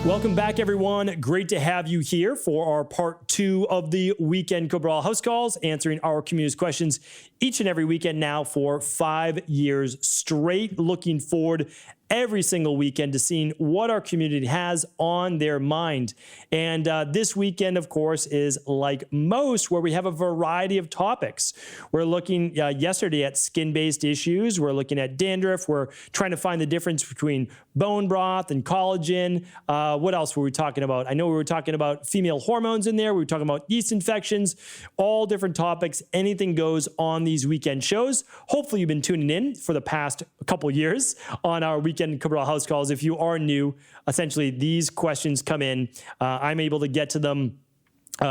Welcome back, everyone. Great to have you here for our part 2 of the weekend Cabral House Calls, answering our community's questions each and every weekend now for 5 years straight. Looking forward every single weekend to seeing what our community has on their mind. And this weekend, of course, is like most, where we have a variety of topics. We're looking yesterday at skin-based issues. We're looking at dandruff. We're trying to find the difference between bone broth and collagen. What else were we talking about? I know we were talking about female hormones in there. We were talking about yeast infections, all different topics. Anything goes on these weekend shows. Hopefully you've been tuning in for the past couple years on our weekend Cabral House Calls. If you are new, essentially these questions come in. I'm able to get to them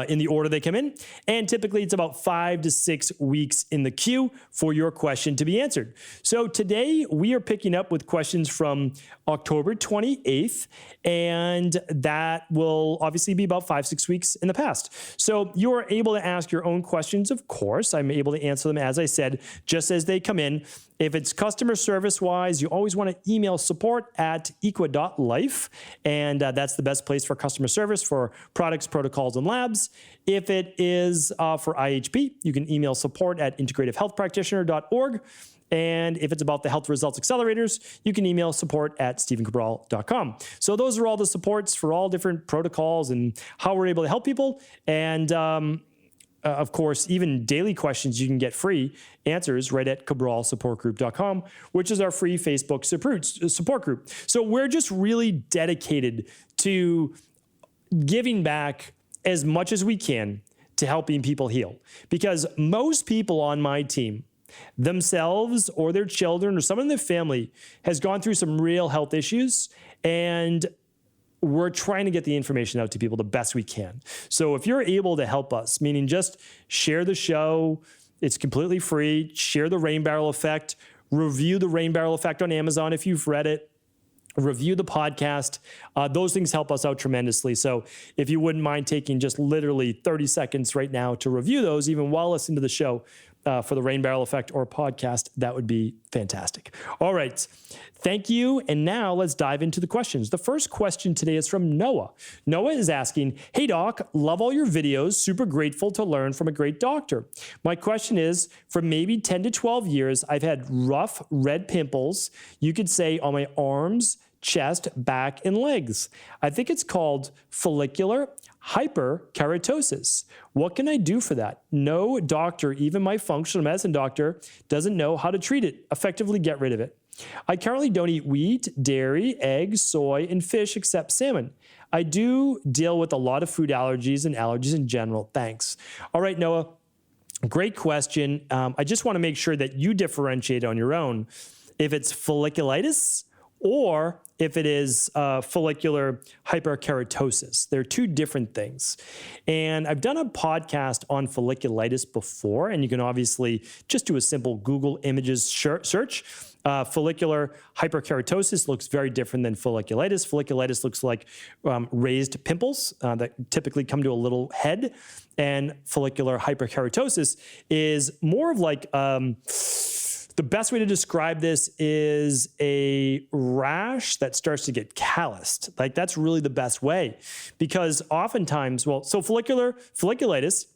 in the order they come in. And typically it's about 5 to 6 weeks in the queue for your question to be answered. So today we are picking up with questions from October 28th, and that will obviously be about 5-6 weeks in the past. So you're able to ask your own questions, of course. I'm able to answer them, as I said, just as they come in. If it's customer service wise, you always want to email support@equa.life, and that's the best place for customer service for products, protocols, and labs. If it is for IHP, you can email support@integrativehealthpractitioner.org. And if it's about the health results accelerators, you can email support@stephencabral.com. So those are all the supports for all different protocols and how we're able to help people. And of course, even daily questions, you can get free answers right at cabralsupportgroup.com, which is our free Facebook support group. So we're just really dedicated to giving back as much as we can to helping people heal. Because most people on my team, themselves or their children or someone in their family, has gone through some real health issues, and we're trying to get the information out to people the best we can. So if you're able to help us, meaning just share the show, it's completely free, share the Rain Barrel Effect, review the Rain Barrel Effect on Amazon if you've read it, review the podcast. Those things help us out tremendously. So if you wouldn't mind taking just literally 30 seconds right now to review those, even while listening to the show, for the Rain Barrel Effect or podcast, that would be fantastic. All right. Thank you. And now let's dive into the questions. The first question today is from Noah. Noah is asking, "Hey doc, love all your videos. Super grateful to learn from a great doctor. My question is, for maybe 10 to 12 years, I've had rough red pimples, you could say on my arms, chest, back, and legs. I think it's called follicular hyperkeratosis. What can I do for that? No doctor, even my functional medicine doctor, doesn't know how to treat it, effectively get rid of it. I currently don't eat wheat, dairy, eggs, soy, and fish except salmon. I do deal with a lot of food allergies and allergies in general. Thanks." All right, Noah, great question. I just want to make sure that you differentiate on your own if it's folliculitis or if it is follicular hyperkeratosis. They're two different things. And I've done a podcast on folliculitis before, and you can obviously just do a simple Google Images search. Follicular hyperkeratosis looks very different than folliculitis. Folliculitis looks like raised pimples that typically come to a little head, and follicular hyperkeratosis is more of like the best way to describe this is a rash that starts to get calloused. Like, that's really the best way, because oftentimes, so folliculitis,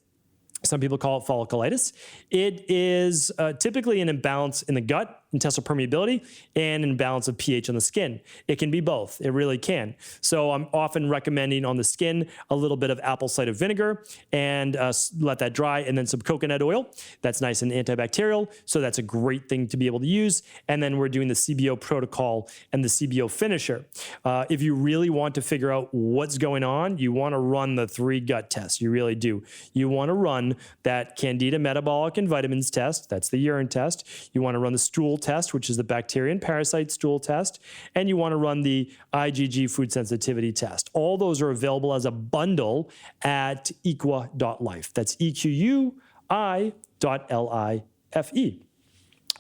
some people call it folliculitis. It is typically an imbalance in the gut, intestinal permeability, and an imbalance of pH on the skin. It can be both. It really can. So I'm often recommending on the skin a little bit of apple cider vinegar and let that dry, and then some coconut oil. That's nice and antibacterial. So that's a great thing to be able to use. And then we're doing the CBO protocol and the CBO finisher. If you really want to figure out what's going on, you want to run the 3 gut tests. You really do. You want to run that Candida metabolic and vitamins test. That's the urine test. You want to run the stool test, which is the bacteria and parasite stool test. And you want to run the IgG food sensitivity test. All those are available as a bundle at equa.life. That's EQUI.LIFE.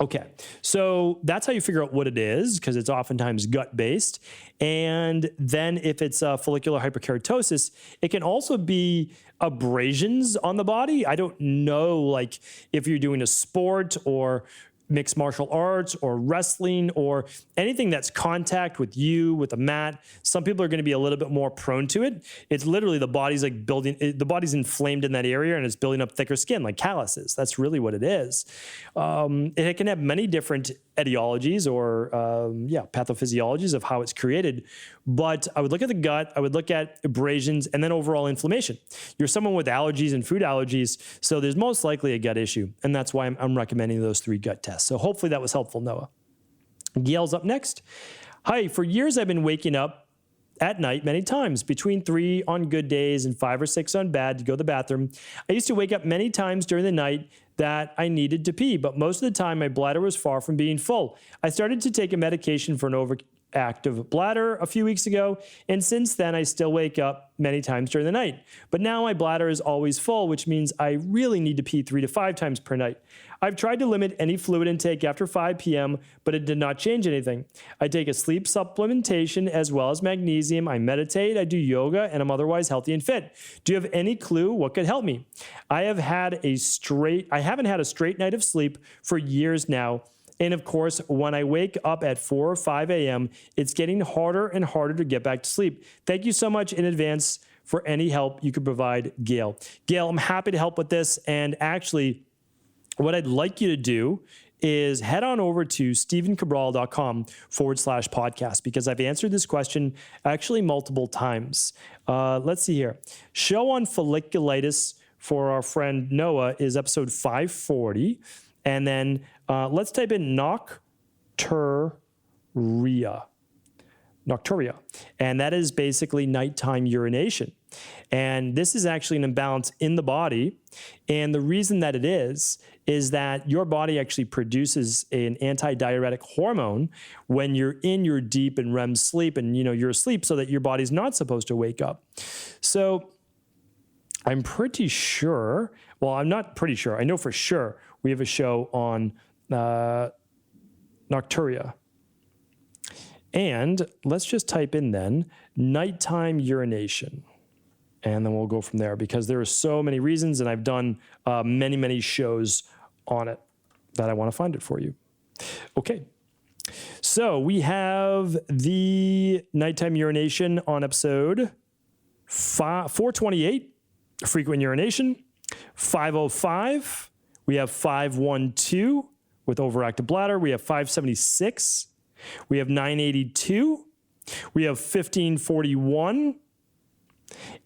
Okay, so that's how you figure out what it is, because it's oftentimes gut-based. And then if it's follicular hyperkeratosis, it can also be abrasions on the body. I don't know, like, if you're doing a sport or mixed martial arts or wrestling or anything that's contact with you, with a mat, some people are going to be a little bit more prone to it. It's literally the body's like the body's inflamed in that area and it's building up thicker skin, like calluses. That's really what it is. It can have many different etiologies or pathophysiologies of how it's created. But I would look at the gut, I would look at abrasions, and then overall inflammation. You're someone with allergies and food allergies, so there's most likely a gut issue. And that's why I'm recommending those 3 gut tests. So hopefully that was helpful, Noah. Gail's up next. Hi, for years I've been waking up at night many times, between 3 on good days and 5 or 6 on bad to go to the bathroom. I used to wake up many times during the night that I needed to pee, but most of the time my bladder was far from being full. I started to take a medication for an overactive bladder a few weeks ago, and since then I still wake up many times during the night. But now my bladder is always full, which means I really need to pee 3 to 5 times per night. I've tried to limit any fluid intake after 5 p.m., but it did not change anything. I take a sleep supplementation as well as magnesium. I meditate, I do yoga, and I'm otherwise healthy and fit. Do you have any clue what could help me? I haven't had a straight night of sleep for years now. And of course, when I wake up at 4 or 5 a.m., it's getting harder and harder to get back to sleep. Thank you so much in advance for any help you could provide, Gail. Gail, I'm happy to help with this. And actually, what I'd like you to do is head on over to stephencabral.com/podcast, because I've answered this question actually multiple times. Let's see here. Show on folliculitis for our friend Noah is episode 540. And then let's type in nocturia. And that is basically nighttime urination. And this is actually an imbalance in the body. And the reason that it is that your body actually produces an antidiuretic hormone when you're in your deep and REM sleep, and you're asleep, so that your body's not supposed to wake up. So I'm pretty sure, well, I'm not pretty sure, I know for sure we have a show on nocturia. And let's just type in then nighttime urination. And then we'll go from there, because there are so many reasons, and I've done many, many shows on it that I want to find it for you. Okay. So we have the nighttime urination on episode 428, frequent urination, 505. We have 512 with overactive bladder. We have 576. We have 982. We have 1541.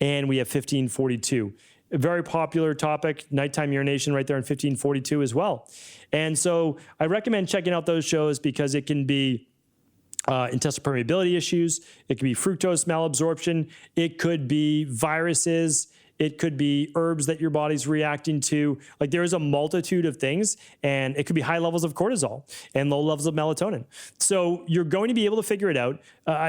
And we have 1542. A very popular topic, nighttime urination, right there in 1542 as well. And so I recommend checking out those shows, because it can be intestinal permeability issues. It could be fructose malabsorption. It could be viruses. It could be herbs that your body's reacting to. Like, there is a multitude of things, and it could be high levels of cortisol and low levels of melatonin. So you're going to be able to figure it out.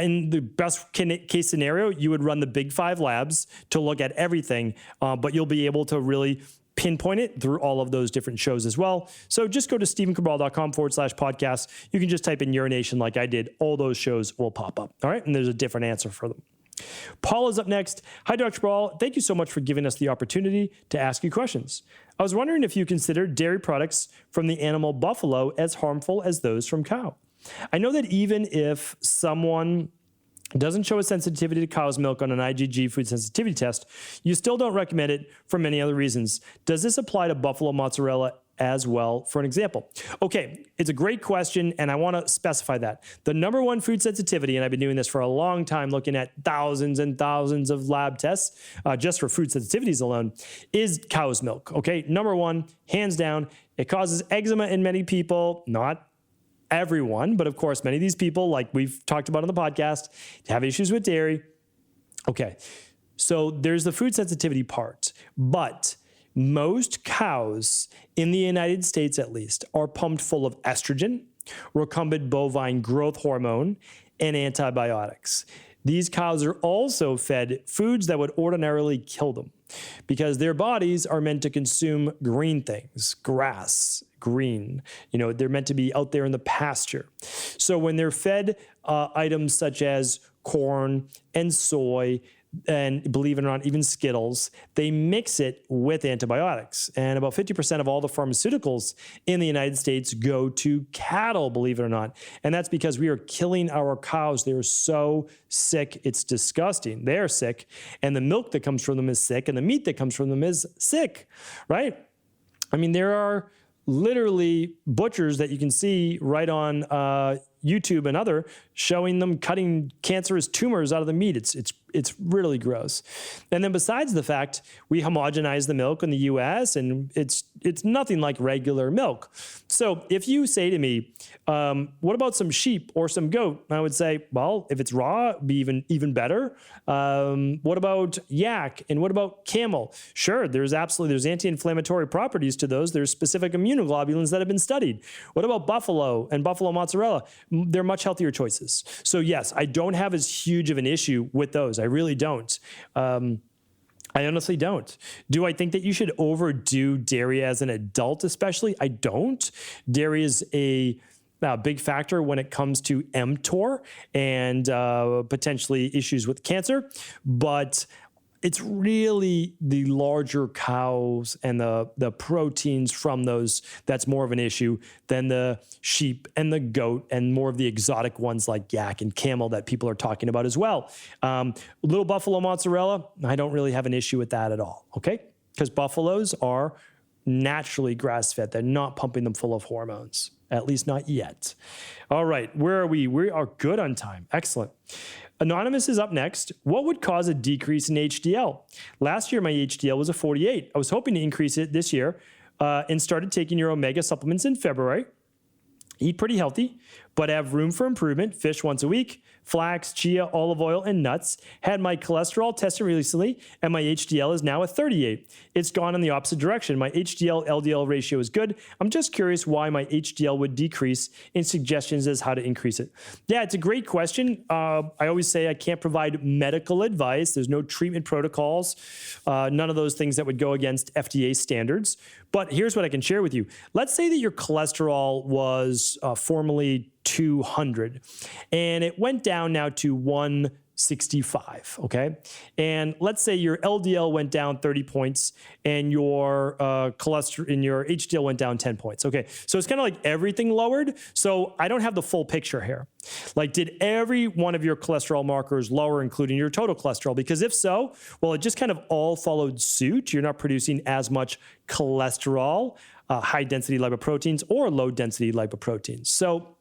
In the best case scenario, you would run the big 5 labs to look at everything, but you'll be able to really pinpoint it through all of those different shows as well. So just go to stephencabral.com/podcast. You can just type in urination like I did. All those shows will pop up. All right. And there's a different answer for them. Paul is up next. Hi, Dr. Cabral. Thank you so much for giving us the opportunity to ask you questions. I was wondering if you consider dairy products from the animal buffalo as harmful as those from cow. I know that even if someone doesn't show a sensitivity to cow's milk on an IgG food sensitivity test, you still don't recommend it for many other reasons. Does this apply to buffalo mozzarella as well, for an example? Okay, it's a great question, and I want to specify that. The number one food sensitivity, and I've been doing this for a long time, looking at thousands and thousands of lab tests just for food sensitivities alone, is cow's milk. Okay, number one, hands down. It causes eczema in many people, not everyone, but of course, many of these people, like we've talked about on the podcast, have issues with dairy. Okay, so there's the food sensitivity part, but most cows in the United States, at least, are pumped full of estrogen, recombinant bovine growth hormone, and antibiotics. These cows are also fed foods that would ordinarily kill them, because their bodies are meant to consume green things, grass, green. They're meant to be out there in the pasture. So when they're fed items such as corn and soy, and believe it or not, even Skittles, they mix it with antibiotics. And about 50% of all the pharmaceuticals in the United States go to cattle, believe it or not. And that's because we are killing our cows. They're so sick. It's disgusting. They're sick. And the milk that comes from them is sick. And the meat that comes from them is sick, right? I mean, there are literally butchers that you can see right on YouTube and other showing them cutting cancerous tumors out of the meat. It's really gross. And then besides the fact we homogenize the milk in the US and it's nothing like regular milk. So if you say to me, what about some sheep or some goat? I would say, well, if it's raw, it'd be even better. What about yak? And what about camel? Sure, there's anti-inflammatory properties to those. There's specific immunoglobulins that have been studied. What about buffalo and buffalo mozzarella? They're much healthier choices. So yes, I don't have as huge of an issue with those. I really don't. I honestly don't. Do I think that you should overdo dairy as an adult especially? I don't. Dairy is a big factor when it comes to mTOR and potentially issues with cancer, but it's really the larger cows and the proteins from those that's more of an issue than the sheep and the goat and more of the exotic ones like yak and camel that people are talking about as well. Little buffalo mozzarella, I don't really have an issue with that at all, okay? Because buffaloes are naturally grass-fed. They're not pumping them full of hormones, at least not yet. All right, where are we? We are good on time. Excellent. Anonymous is up next. What would cause a decrease in HDL? Last year, my HDL was a 48. I was hoping to increase it this year and started taking your omega supplements in February. Eat pretty healthy, but have room for improvement. Fish once a week, flax, chia, olive oil, and nuts. Had my cholesterol tested recently, and my HDL is now a 38. It's gone in the opposite direction. My HDL-LDL ratio is good. I'm just curious why my HDL would decrease and suggestions as how to increase it. Yeah, it's a great question. I always say I can't provide medical advice. There's no treatment protocols, none of those things that would go against FDA standards. But here's what I can share with you. Let's say that your cholesterol was formerly 200 and it went down now to 165, okay? And let's say your LDL went down 30 points and your cholesterol and your HDL went down 10 points. Okay, so it's kind of like everything lowered. So I don't have the full picture here. Like, did every one of your cholesterol markers lower, including your total cholesterol? Because if so, well, it just kind of all followed suit. You're not producing as much cholesterol, high-density lipoproteins, or low-density lipoproteins. So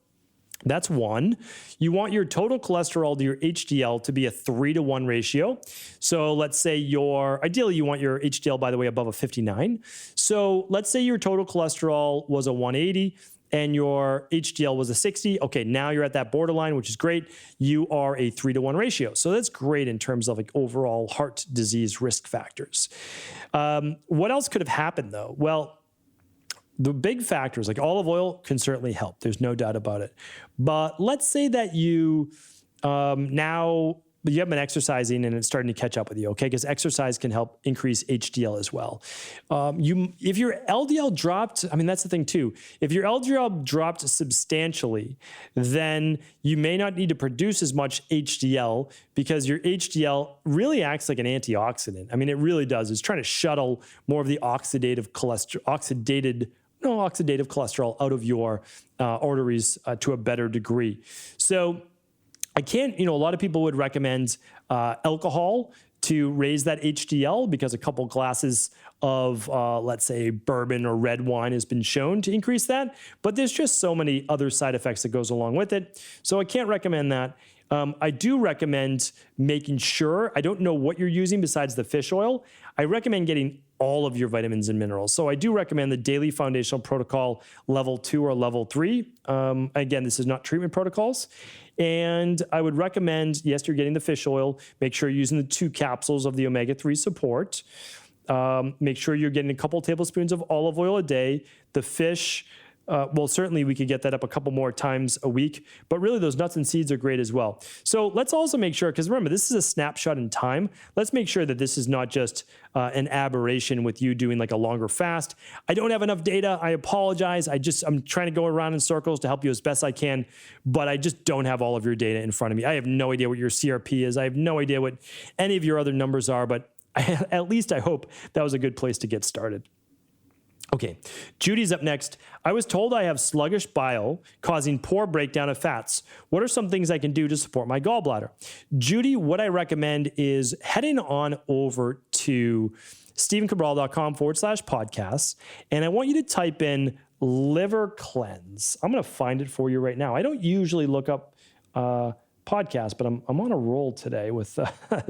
that's one. You want your total cholesterol to your HDL to be a 3-to-1 ratio. So let's say ideally you want your HDL, by the way, above a 59. So let's say your total cholesterol was a 180 and your HDL was a 60. Okay, now you're at that borderline, which is great. You are a 3-to-1 ratio. So that's great in terms of like overall heart disease risk factors. What else could have happened though? Well, the big factors like olive oil can certainly help. There's no doubt about it. But let's say that you you have been exercising and it's starting to catch up with you, okay? Because exercise can help increase HDL as well. If your LDL dropped, I mean, that's the thing too. If your LDL dropped substantially, then you may not need to produce as much HDL because your HDL really acts like an antioxidant. I mean, it really does. It's trying to shuttle more of the oxidative cholesterol out of your arteries to a better degree. So I can't, a lot of people would recommend alcohol to raise that HDL because a couple glasses of, let's say, bourbon or red wine has been shown to increase that. But there's just so many other side effects that goes along with it. So I can't recommend that. I do recommend making sure, I don't know what you're using besides the fish oil. I recommend getting all of your vitamins and minerals. So I do recommend the Daily Foundational Protocol Level 2 or Level 3. Again, this is not treatment protocols. And I would recommend, yes, you're getting the fish oil. Make sure you're using the 2 capsules of the omega-3 support. Make sure you're getting a couple tablespoons of olive oil a day. The fish well, certainly we could get that up a couple more times a week, but really those nuts and seeds are great as well. So let's also make sure, because remember, this is a snapshot in time. Let's make sure that this is not just an aberration with you doing like a longer fast. I don't have enough data. I apologize. I'm trying to go around in circles to help you as best I can, but I just don't have all of your data in front of me. I have no idea what your CRP is. I have no idea what any of your other numbers are, but at least I hope that was a good place to get started. Okay, Judy's up next. I was told I have sluggish bile causing poor breakdown of fats. What are some things I can do to support my gallbladder? Judy, what I recommend is heading on over to stevencabral.com/podcasts, and I want you to type in liver cleanse. I'm going to find it for you right now. I don't usually look up podcasts, but I'm on a roll today with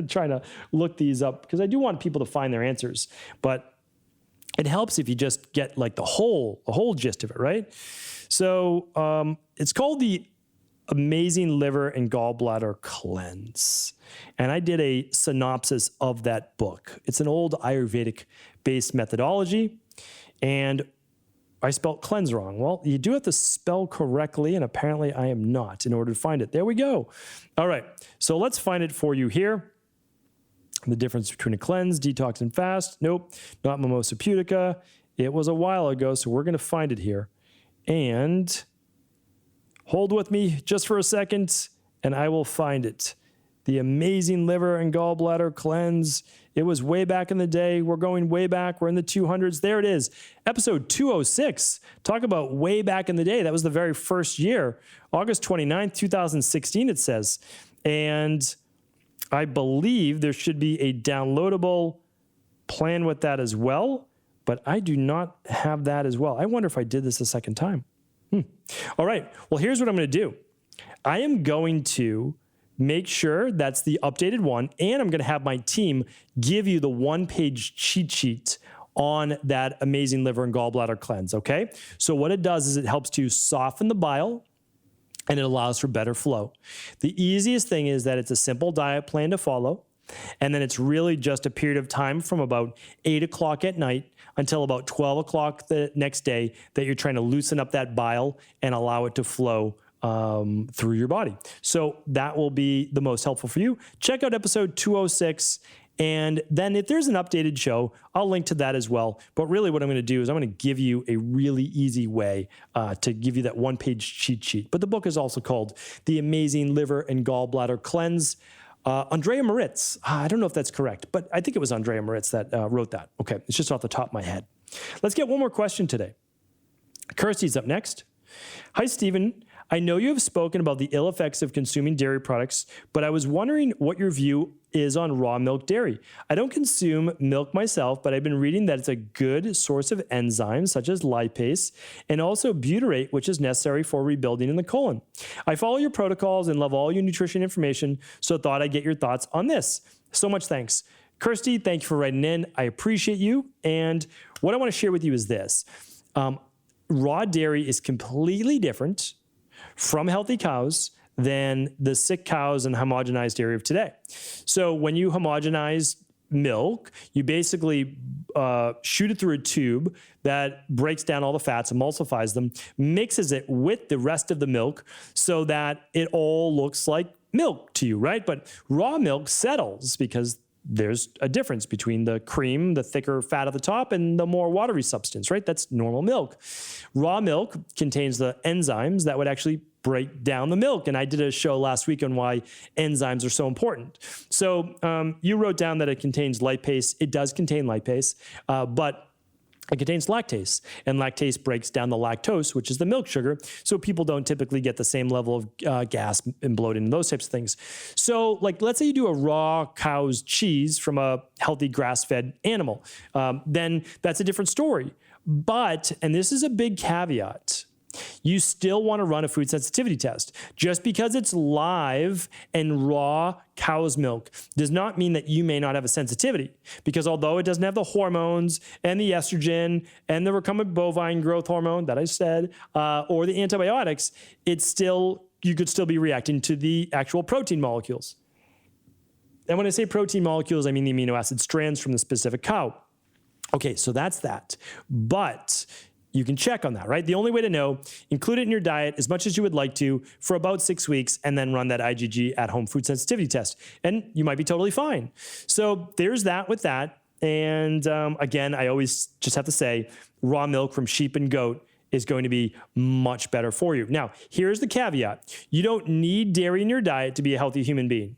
trying to look these up because I do want people to find their answers, but it helps if you just get like the whole gist of it, right? So it's called the Amazing Liver and Gallbladder Cleanse. And I did a synopsis of that book. It's an old Ayurvedic-based methodology, and I spelled cleanse wrong. Well, you do have to spell correctly, and apparently I am not in order to find it. There we go. All right, so let's find it for you here. The difference between a cleanse, detox, and fast. Nope, not Mimosa pudica. It was a while ago, so we're going to find it here. And hold with me just for a second, and I will find it. The Amazing Liver and Gallbladder Cleanse. It was way back in the day. We're going way back. We're in the 200s. There it is. Episode 206. Talk about way back in the day. That was the very first year. August 29th, 2016, it says. And I believe there should be a downloadable plan with that as well, but I do not have that as well. I wonder if I did this a second time. All right. Well, here's what I'm going to do. I am going to make sure that's the updated one, and I'm going to have my team give you the one-page cheat sheet on that Amazing Liver and Gallbladder Cleanse, okay? So what it does is it helps to soften the bile, and it allows for better flow. The easiest thing is that it's a simple diet plan to follow, and then it's really just a period of time from about 8 o'clock at night until about 12 o'clock the next day that you're trying to loosen up that bile and allow it to flow through your body. So that will be the most helpful for you. Check out episode 206. And then if there's an updated show, I'll link to that as well. But really what I'm going to do is I'm going to give you a really easy way to give you that one-page cheat sheet. But the book is also called The Amazing Liver and Gallbladder Cleanse. Andrea Moritz, I don't know if that's correct, but I think it was Andrea Moritz that wrote that. Okay, it's just off the top of my head. Let's get one more question today. Kirsty's up next. Hi, Stephen. I know you have spoken about the ill effects of consuming dairy products, but I was wondering what your view is on raw milk dairy. I don't consume milk myself, but I've been reading that it's a good source of enzymes such as lipase and also butyrate, which is necessary for rebuilding in the colon. I follow your protocols and love all your nutrition information, so thought I'd get your thoughts on this. So much thanks. Kirsty, thank you for writing in. I appreciate you. And what I want to share with you is this. Raw dairy is completely different from healthy cows than the sick cows and homogenized dairy of today. So when you homogenize milk, you basically shoot it through a tube that breaks down all the fats, emulsifies them, mixes it with the rest of the milk so that it all looks like milk to you, right? But raw milk settles because there's a difference between the cream, the thicker fat at the top, and the more watery substance, right? That's normal milk. Raw milk contains the enzymes that would actually break down the milk. And I did a show last week on why enzymes are so important. So you wrote down that it contains lipase. It does contain lipase, but it contains lactase, and lactase breaks down the lactose, which is the milk sugar, so people don't typically get the same level of gas and bloating and those types of things. So, like, let's say you do a raw cow's cheese from a healthy grass-fed animal, then that's a different story. But, and this is a big caveat, you still want to run a food sensitivity test. Just because it's live and raw cow's milk does not mean that you may not have a sensitivity, because although it doesn't have the hormones and the estrogen and the recombinant bovine growth hormone that I said, or the antibiotics, it's still, you could still be reacting to the actual protein molecules. And when I say protein molecules, I mean the amino acid strands from the specific cow. Okay, so that's that. But you can check on that, right? The only way to know, include it in your diet as much as you would like to for about 6 weeks, and then run that IgG at-home food sensitivity test. And you might be totally fine. So there's that with that. And again, I always just have to say, raw milk from sheep and goat is going to be much better for you. Now, here's the caveat. You don't need dairy in your diet to be a healthy human being.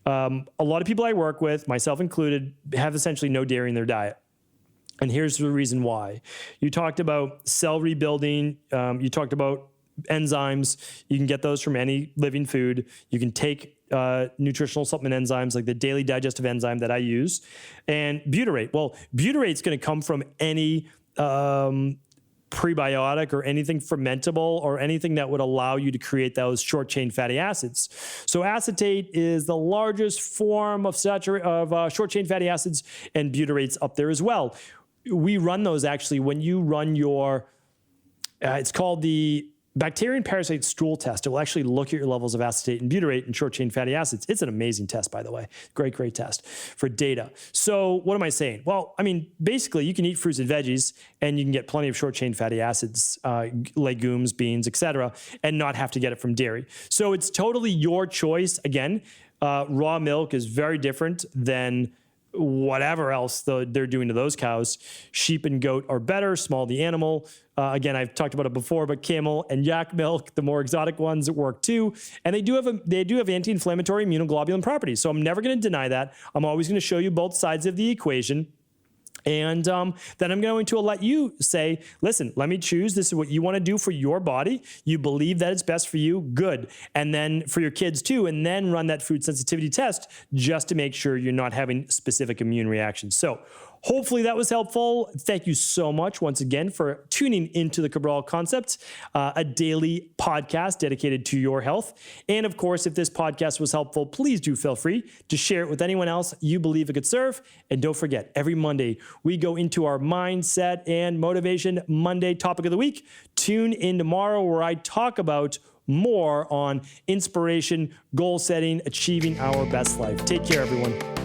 A lot of people I work with, myself included, have essentially no dairy in their diet. And here's the reason why. You talked about cell rebuilding. You talked about enzymes. You can get those from any living food. You can take nutritional supplement enzymes like the daily digestive enzyme that I use. And butyrate. Well, butyrate's going to come from any prebiotic or anything fermentable or anything that would allow you to create those short-chain fatty acids. So acetate is the largest form of short-chain fatty acids, and butyrate's up there as well. We run those actually when you run your, it's called the bacterial parasite stool test. It will actually look at your levels of acetate and butyrate and short-chain fatty acids. It's an amazing test, by the way. Great, great test for data. So what am I saying? Well, I mean, basically you can eat fruits and veggies and you can get plenty of short-chain fatty acids, legumes, beans, etc., and not have to get it from dairy. So it's totally your choice. Again, raw milk is very different than whatever else they're doing to those cows. Sheep and goat are better, small the animal. Again, I've talked about it before, but camel and yak milk, the more exotic ones, work too. And they do have anti-inflammatory immunoglobulin properties. So I'm never going to deny that. I'm always going to show you both sides of the equation. And then I'm going to let you say, listen, let me choose. This is what you want to do for your body. You believe that it's best for you. Good. And then for your kids too. And then run that food sensitivity test just to make sure you're not having specific immune reactions. So hopefully that was helpful. Thank you so much once again for tuning into the Cabral Concept, a daily podcast dedicated to your health. And of course, if this podcast was helpful, please do feel free to share it with anyone else you believe it could serve. And don't forget, every Monday, we go into our Mindset and Motivation Monday topic of the week. Tune in tomorrow where I talk about more on inspiration, goal setting, achieving our best life. Take care, everyone.